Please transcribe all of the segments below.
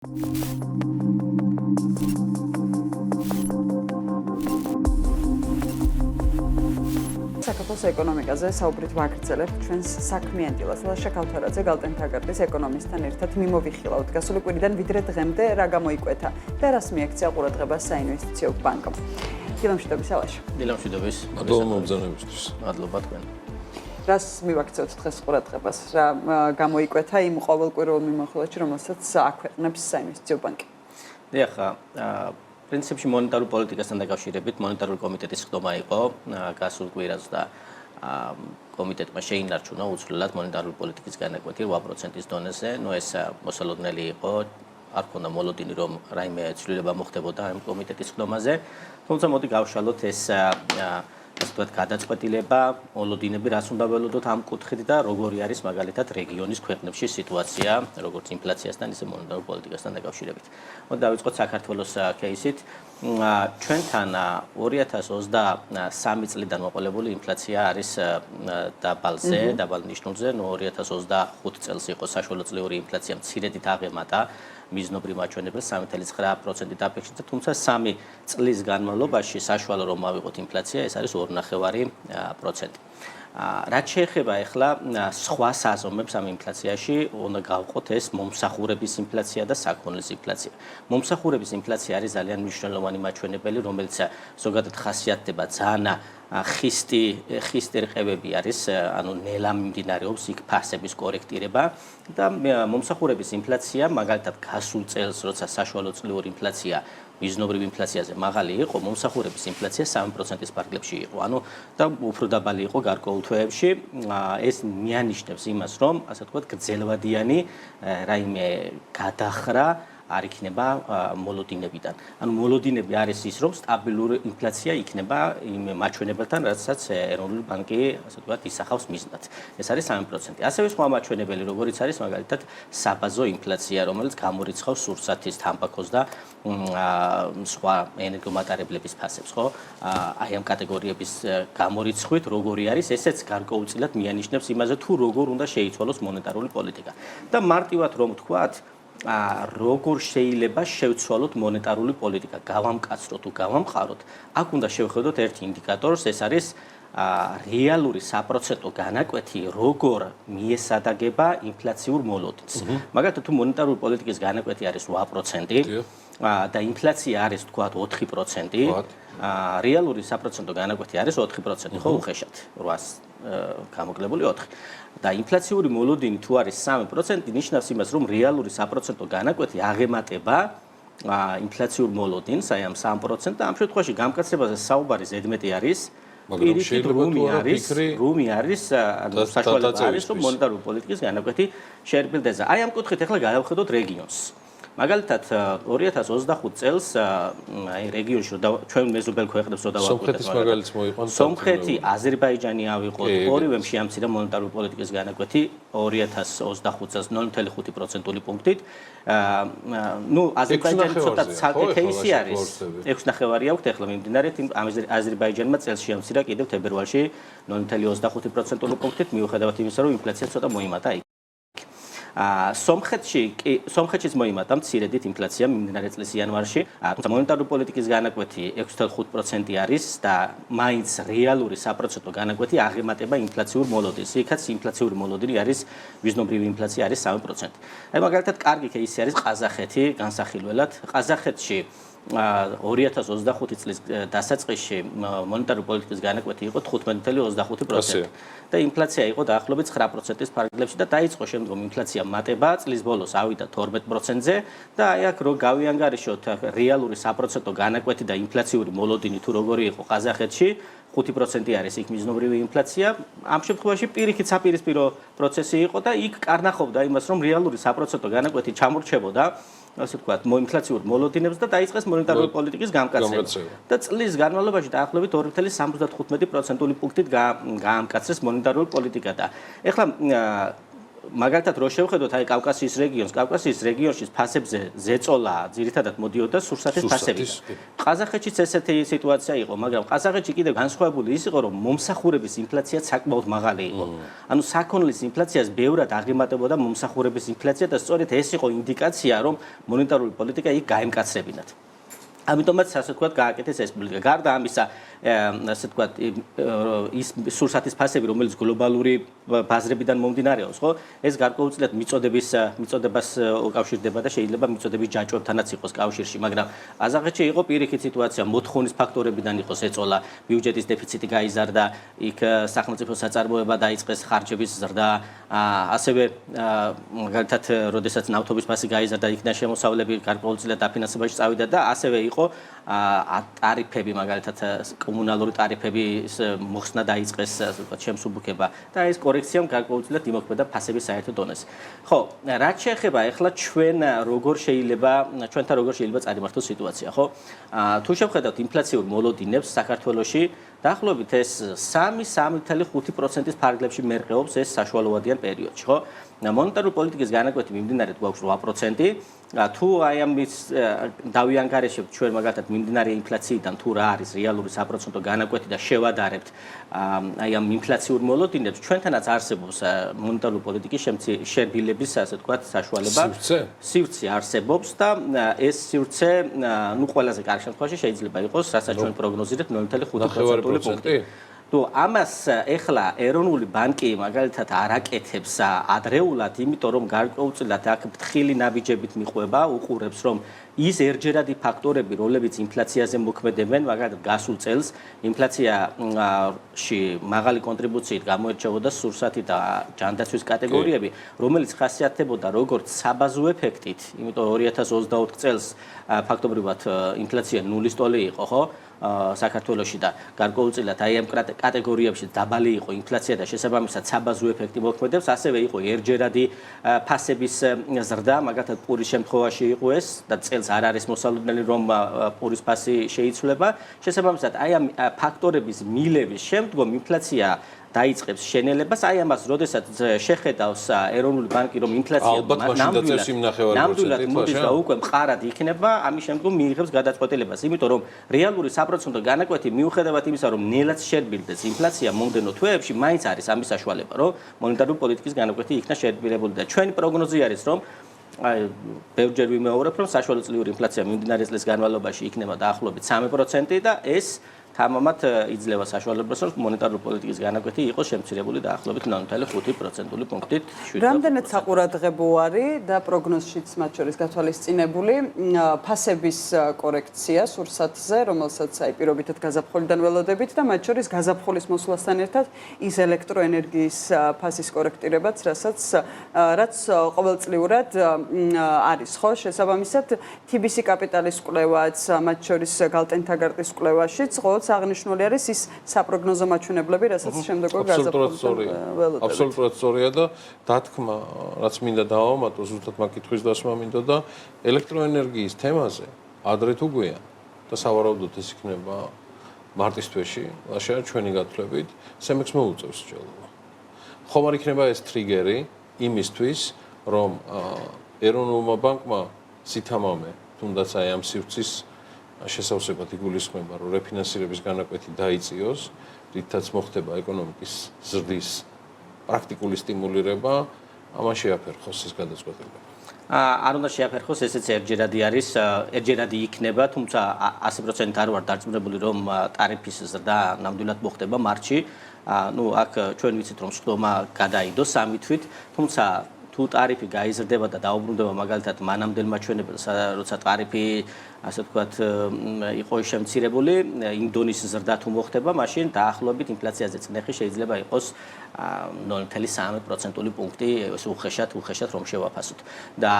საქართველოს ეკონომიკაზე საუბრით ვაგრძელებთ ჩვენს საქმიან დილას. ლაშა ქავთარაძე გალტენ თაგარდის ეკონომისტთან ერთად მიმოვიხილავთ გასული კვირიდან ვიდრე დღემდე რა გამოიკვეთა და რას მიექცია ყურადღებას საინვესტიციო ბანკმა. დილამშვიდობის ლაშა. დილამშვიდობის. მადლობა მომბრძანებისთვის. მადლობა თქვენ. რას მივაქცევთ დღეს ყურადღებას? რა გამოიკვეთა იმ ყოველკვირეულ მიმოხილვაში, რომელსაც აქვეყნებს საინვესტიციო ბანკი? დიახ, პრინციპში მონეტარულ პოლიტიკასთან დაკავშირებით მონეტარული კომიტეტის ხდომა იყო გასულ კვირას და კომიტეტმა შეინარჩუნა უცვლელად მონეტარული პოლიტიკის განაკვეთი 8%-ის დონეზე. ნუ ეს მოსალოდნელი იყო, არ ქონდა მოლოდინი, რომ რაიმე ცვლილება მოხდებოდა ამ კომიტეტის ხდომაზე. თუმცა მოდი გავშალოთ ეს ასე ვთქვათ, გადაწყვეტილება, მოლოდინები რას უნდა ველოდოთ ამ კუთხით და როგორი არის მაგალითად რეგიონის ქვეყნებში სიტუაცია, როგორც ინფლაციასთან, ისე მონეტარულ პოლიტიკასთან დაკავშირებით. მოდი დავიწყოთ საქართველოს кейსით. ჩვენთან 2023 წლიდან მოყოლებული ინფლაცია არის დაბალზე, დაბალ ნიშნულზე, 2025 წელს იყო საშუალო წლიური ინფლაცია მცირედით აღემატა მიზნობრივ მაჩვენებელს 3.9% დაფიქსირდა, თუმცა 3 წლის განმავლობაში საშუალო რომ ავიღოთ ინფლაცია, ეს არის 2.9%. რაც შეეხება ახლა სხვა საზომებს ამ ინფლაციაში, უნდა გავყოთ ეს მომსახურების ინფლაცია და საქონლის ინფლაცია. მომსახურების ინფლაცია არის ძალიან მნიშვნელოვანი მაჩვენებელი, რომელიც ზოგადად ხასიათდება ძალიან ხისტი რყევები არის, ანუ ნელა მიმდინარეობს იქ ფასების კორექტირება და მომსახურების ინფლაცია, მაგალითად გასულ წელს, როცა საშუალო წლიური ინფლაცია მიზნობრივ ინფლაციაზე მაღალი იყო, მომსახურების ინფლაცია 3%-ის ფარგლებში იყო. ანუ და უფრო დაბალი იყო გარკვეულ თვეებში. ეს მიანიშნებს იმას, რომ ასე ვთქვათ, გრძელვადიანი რაიმე გადახრა არ იქნება მოლოდინებიდან. ანუ მოლოდინები არის ის, რომ სტაბილური ინფლაცია იქნება იმ მაჩვენებელთან, რასაც ეროვნული ბანკი, ასე ვთქვათ, ისახავს მიზნად. ეს არის 3%. ასევე სხვა მაჩვენებელი, როგორიც არის მაგალითად საბაზო ინფლაცია, რომელიც გამორიცხავს სურსათის, თამბაქოს და სხვა ენერგომატარებლების ფასებს, ხო? აი ამ კატეგორიების გამორიცხვით, როგორი არის, ესეც გარკვეულწილად მიანიშნებს იმაზე, თუ როგორ უნდა შეიცვალოს მონეტარული პოლიტიკა. და მარტივად რომ ვთქვათ, როგორ შეიძლება შევცვალოთ მონეტარული პოლიტიკა, გავამკაცროთ თუ გავამყაროთ, აქ უნდა შევხედოთ ერთ ინდიკატორს, ეს არის რეალური საპროცენტო განაკვეთი, როგორ მიესადაგება ინფლაციურ მოლოდინს. მაგალითად, თუ მონეტარული პოლიტიკის განაკვეთი არის 8% და ინფლაცია არის თქვათ 4%, რეალური საპროცენტო განაკვეთი არის 4%, ხო, უხეშად 800 გამოკლებული 4. და ინფლაციური მოლოდინი თუ არის 3%, ნიშნავს იმას, რომ რეალური საპროცენტო განაკვეთი აღემატება ინფლაციურ მოლოდინს, აი ამ 3% და ამ შემთხვევაში გამკაცრებაზე საუბარი ზედმეტი არის, პირიქით რუმი არის, საშუალება არის, რომ მონეტარული პოლიტიკის განაკვეთი შეერბილდება. აი ამ კუთხით ახლა გადავხედოთ რეგიონს. მაგალითად 2025 წელს აი რეგიონში ჩვენ მეზობელ ქვეყნებს რო დავაკვირდეთ. სომხეთის მაგალითს მოიყვანთ. სომხეთი, აზერბაიჯანი ავიღოთ, ორივე შეამცირა მონეტარული პოლიტიკის განაკვეთი 2025 წელს 0.5%-ული პუნქტით. ნუ აზერბაიჯანი ცოტა ცალკე кейსი არის. 6.5 აქვთ ახლა მიმდინარე, აზერბაიჯანმა წელს შეამცირა კიდევ თებერვალში 0.25%-ული პუნქტით, მიუხედავად იმისა, რომ ინფლაცია ცოტა მოიმატა. სომხეთშიც მოიმატა მცირედით ინფლაცია მიმდინარე წლის იანვარში, თუმცა მონეტარული პოლიტიკის განაკვეთი 6.5% არის და მაინც რეალური საპროცენტო განაკვეთი აღემატება ინფლაციურ მოლოდინს. იქაც ინფლაციური მოლოდინი არის მიზნობრივი ინფლაცია არის 3%. აი მაგალითად კარგი кейსი არის ყაზახეთი, განსახილველად. ყაზახეთში 2025 წლის დასაწყისში მონეტარული პოლიტიკის განაკვეთი იყო 15.25% და ინფლაცია იყო დაახლოებით 9%-ის ფარგლებში და დაიწყო შემდგომ ინფლაცია მატება, წლის ბოლოს ავიდა 12%-ზე და აი აქ რო გავიანგარიშოთ რეალური საპროცენტო განაკვეთი და ინფლაციური მოლოდინი თუ როგორი იყო ყაზახეთში, 5% არის იქ მიზნობრივი ინფლაცია. ამ შემთხვევაში პირიქით საპირისპირო პროცესი იყო და იქ კარნახობდა იმას, რომ რეალური საპროცენტო განაკვეთი ჩამორჩებოდა, ასე ვთქვათ, ინფლაციურ მოლოდინებს და დაიწყეს მონეტარული პოლიტიკის გამკაცრება. და წლის განმავლობაში დაახლოებით 2.75%-ული პუნქტით გაამკაცრეს მონეტარული პოლიტიკა და ეხლა მაგალითად რო შევხედოთ აი კავკასიის რეგიონში ფასებზე ზეწოლა ძირითადად მოდიოდა სურსათის ფასებიდან. ყაზახეთშიც ესეთი სიტუაცია იყო, მაგრამ ყაზახეთში კიდევ განსხვავებული ის იყო, რომ მომსახურების ინფლაცია საკმაოდ მაღალი იყო. ანუ საქონლის ინფლაციას ბევრად აღემატებოდა მომსახურების ინფლაცია და სწორედ ეს იყო ინდიკაცია, რომ მონეტარული პოლიტიკა იქ გაემკაცრებინათ. ამიტომაც ასე ვთქვათ გააკეთეს ეს პოლიტიკა. გარდა ამისა, ასე ვთქვათ, ის სურსათის ფასები, რომელიც გლობალური ბაზრებიდან მომდინარეობს, ხო? ეს გარკვეულწილად მიწოდებას უკავშირდება და შეიძლება მიწოდების ჯაჭვებთანაც იყოს კავშირში, მაგრამ ყაზახეთში იყო პირიქით სიტუაცია, მოთხოვნის ფაქტორებიდან იყო ზეწოლა, ბიუჯეტის დეფიციტი გაიზარდა, იქ სახელმწიფო საწარმოება დაიწყეს, ხარჯების ზრდა, ასევე მაგალითად, როდესაც ნავთობის ფასი გაიზარდა, იქნა შემოსავლები გარკვეულწილად დაფინანსებაში წავიდა და ასევე იყო ტარიფები, მაგალითად კომუნალური ტარიფების მოხსნა დაიწყეს, ასე ვთქვათ, შემსუბუქება და ეს კორექციამ გარკვეულწილად იმოქმედა ფასების საერთო დონეზე. ხო, რაც შეეხება ახლა ჩვენთან როგორ შეიძლება წარიმართოს სიტუაცია, ხო? თუ შევხედავთ ინფლაციურ მოლოდინებს საქართველოში, დაახლოებით ეს 3.5%-ის ფარგლებში მერყეობს ეს საშუალოვადიან პერიოდში, ხო? მონეტარული პოლიტიკის განაკვეთი მიმდინარე გვაქვს 8%. თუ აი ამის დავიანგარიშებთ ჩვენ მაგალითად მიმდინარე ინფლაციიდან თუ რა არის რეალური საპროცენტო განაკვეთი და შევადარებთ აი ამ ინფლაციურ მოლოდინებს, ჩვენთანაც არსებობს მონეტარული პოლიტიკის შერბილების, ასე ვთქვათ, საშუალება. სივრცე არსებობს და ეს სივრცე, ну, ყველაზე კარგ შემთხვევაში შეიძლება იყოს, რასაც ჩვენ პროგნოზირებთ 0.5%-ული პუნქტი. თუ ამას ეხლა ეროვნული ბანკი მაგალითად არ აკეთებს ადრეულად, იმიტომ რომ გარკვეულწილად აქ ფრთხილი ნაბიჯებით მიყვება, უყურებს რომ ის ერჯერადი ფაქტორები, რომლებიც ინფლაციაზე მოქმედებენ, მაგალითად გასულ წელს ინფლაციაში მაღალი კონტრიბუციით გამოირჩეოდა სურსათი და ჯანდაცვის კატეგორიები, რომელიც ხასიათდებოდა როგორც საბაზო ეფექტით, იმიტომ 2024 წელს ფაქტობრივად ინფლაცია ნულის ტოლი იყო, ხო? საქართველოში და გარკვეულწილად აი ამ კატეგორიებში დაბალი იყო ინფლაცია და შესაბამისად საბაზო ეფექტი მოქმედებს, ასევე იყო ერჯერადი ფასების ზრდა, მაგალითად პურის შემთხვევაში იყო ეს და წელს არ არის მოსალოდნელი რომ პურის ფასი შეიცვლება. შესაბამისად აი ამ ფაქტორების მილევის შემდგომ ინფლაცია დაიწყებს შენელებას, აი ამას როდესაც შეხედავს ეროვნული ბანკი, რომ ინფლაცია ნამდვილად მოდის და უკვე მყარად იქნება, ამის შემდგომ მიიღებს გადაწყვეტილებას, იმიტომ რომ რეალური საპროცენტო განაკვეთი მიუხედავად იმისა, რომ ნელაც შერბილდეს ინფლაცია მომდენო თვეებში, მაინც არის ამის საშუალება, რომ მონეტარული პოლიტიკის განაკვეთი იქნა შერბილებული და ჩვენი პროგნოზი არის, რომ აი ბევრჯერ ვიმეორებ, რომ საშუალოწლიური ინფლაცია მიმდინარე წლის განმავლობაში იქნება დაახლოებით 3% და ეს თამამად იძლევა საშუალებას, რომ მონეტარული პოლიტიკის განაკვეთი იყოს შემცირებული დაახლოებით 0.5%-ული პუნქტით. რამდენად საყურადღებო არის და პროგნოზშიც მათ შორის გათვალისწინებული ფასების კორექცია სურსათზე, რომელსაც აი პირობითად გაზაფხულიდან ველოდებით და მათ შორის გაზაფხულის მოსვლასთან ერთად ის ელექტროენერგიის ფასის კორექტირებაც, რაც ყოველწლიურად არის, ხო? შესაბამისად, TBC კაპიტალის კვლევაც, მათ შორის გალტენთაგარტის კვლევაშიც აღნიშნული არის ის საპროგნოზო მაჩვენებლები, რასაც შემდეგო გაზაფხულთან ველოდებით. აბსოლუტურად სწორია და დათქმა, რაც მინდა დავამატო, ზუსტად მაგ კითხვის დასმა მინდა და ელექტროენერგიის თემაზე ადრე თუ გვიან და სავარაუდოდ ეს იქნება მარტის თვეში, ლაშა ჩვენი გათვლებით, CEMEX მოუწევს სჯელობა. ხომ არ იქნება ეს ტრიგერი იმისთვის, რომ ეროვნულმა ბანკმა სითამამე, თუნდაც აი ამ სივრცის შესავსებად იგულისხმება, რომ რეფინანსირების განაკვეთი დაიწიოს, რითაც მოხდება ეკონომიკის ზრდის პრაქტიკული სტიმულირება, ამას შეაფერხოს ეს გადაწყვეტილება. არ უნდა შეაფერხოს, ესეც ერჯერადი იქნება, თუმცა 100% არ ვარ დარწმუნებული, რომ ტარიფის ზრდა ნამდვილად მოხდება მარტში. ნუ აქ ჩვენ ვიცით, რომ სხდომა გადაიდო 3 თვით, თუმცა თუ ტარიფი გაიზრდება და დაუბრუნდება მაგალითად მანამდელ მაჩვენებელს, როცა ტარიფი ასე ვთქვათ იყო შემცირებული, იმ დონის ზრდა თუ მოხდება, მაშინ დაახლოებით ინფლაციაზე წნეხი შეიძლება იყოს 0.3%-ული პუნქტი, ეს უხეშად რომ შევაფასოთ. და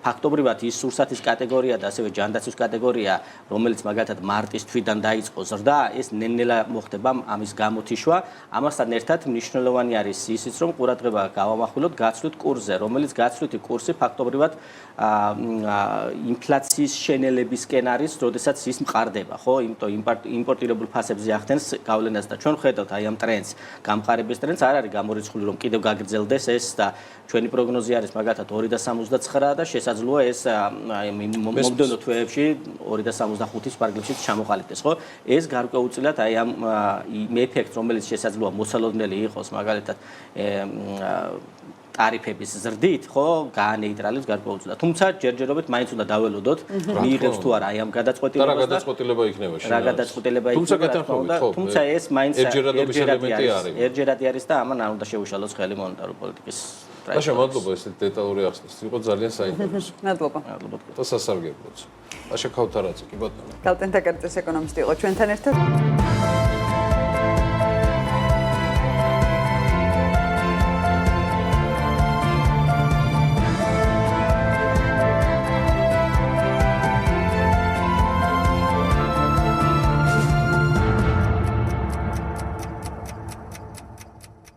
ფაქტობრივად ის სურსათის კატეგორია და ასევე ჯანდაცვის კატეგორია, რომელიც მაგალითად მარტის თვიდან დაიწყო ზრდა, ეს ნელ-ნელა მოხდება ამის გამოთიშვა. ამასთან ერთად მნიშვნელოვანი არის ისიც, რომ ყურადღება გავამახვილოთ გაცვლით კურსზე, რომელიც გაცვლითი კურსი ფაქტობრივად ინფლაციის შენელებისკენ არის, როდესაც ის მყარდება, ხო? იმიტომ იმპორტირებულ ფასებზე ახდენს გავლენას და ჩვენ ხედავთ აი ამ ტრენდს, გამყარების ტრენდს არ არის გამორიცხული, რომ კიდევ გაგრძელდეს ეს და ჩვენი პროგნოზი არის მაგალითად 2.79 და შესაძლოა ეს მომდევნო თვეებში 2.75-ის ფარგლებშიც ჩამოყალიბდეს, ხო? ეს გარკვეულწილად აი ამ ეფექტს, რომელიც შესაძლოა მოცალოდნელი იყოს მაგალითად ტარიფების ზრდით, ხო, გაანეიტრალებს გარკვეულწილად. თუმცა ჯერჯერობით მაინც უნდა დაველოდოთ, მიიღებს თუ არა აი ამ გადაწყვეტილებას. რა გადაწყვეტილება იქნება შენ? რა გადაწყვეტილება იქნება? თუმცა გეთანხმებით, ხო. თუმცა ეს მაინც ერთჯერადობის ელემენტი არის. ერთჯერადი არის და ამან არ უნდა შეუშალოს ხელი მონეტარული პოლიტიკის ბაშა, მადლობა ესეთ დეტალური ახსნას. იყო ძალიან საინტერესო. მადლობა. და სასარგებლოც. ბაშა ქავთარაძე, კი ბატონო. გალტენთაგარდის ეკონომისტი იყო ჩვენთან ერთად.